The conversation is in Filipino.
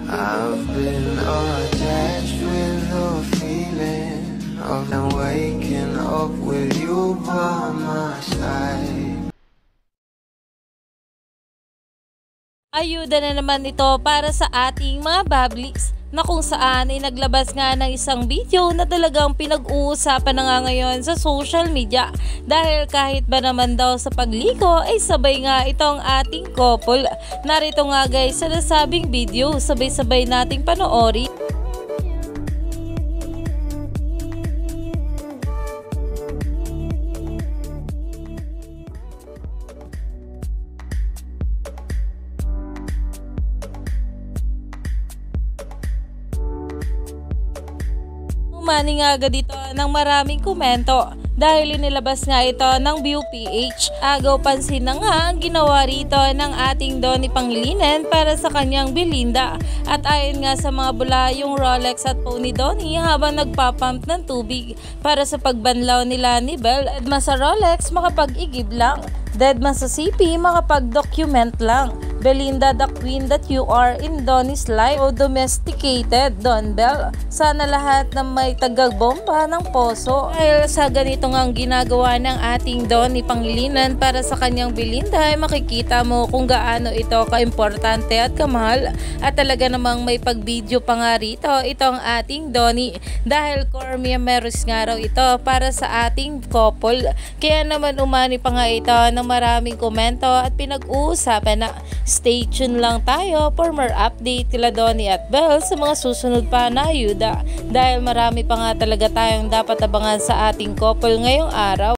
I've been attached with the feeling of waking up with you by my side. Ayuda na naman ito para sa ating mga bablis na kung saan ay naglabas nga ng isang video na talagang pinag-uusapan na nga ngayon sa social media dahil kahit ba naman daw sa pagliko ay sabay nga itong ating couple. Narito nga guys sa nasabing video, sabay-sabay nating panoorin. Umani nga agad dito ng maraming komento dahil inilabas nga ito ng View PH. Agaw pansin na nga ang ginawa rito ng ating Donnie Pangilinan para sa kanyang Belinda. At ayon nga sa mga bula yung Rolex at phone ni Donnie habang nagpapump ng tubig para sa pagbanlaw nila ni Belle. Deadman sa Rolex makapag-igib lang, deadman sa CP makapag-document lang. Belinda, the queen that you are in Donnie's life, o domesticated Don Belle. Sana lahat na may tagagbomba ng poso. Dahil sa ganito nga ang ginagawa ng ating Donnie Pangilinan para sa kanyang Belinda ay makikita mo kung gaano ito kaimportante at kamahal. At talaga namang may pag-video pa nga rito itong ating Donnie dahil core memories nga raw ito para sa ating couple. Kaya naman umani pa nga ito ng maraming komento at pinag-uusapan na. Stay tuned lang tayo for more update kila Donnie at Belle sa mga susunod pa na ayuda dahil marami pa nga talaga tayong dapat abangan sa ating couple ngayong araw.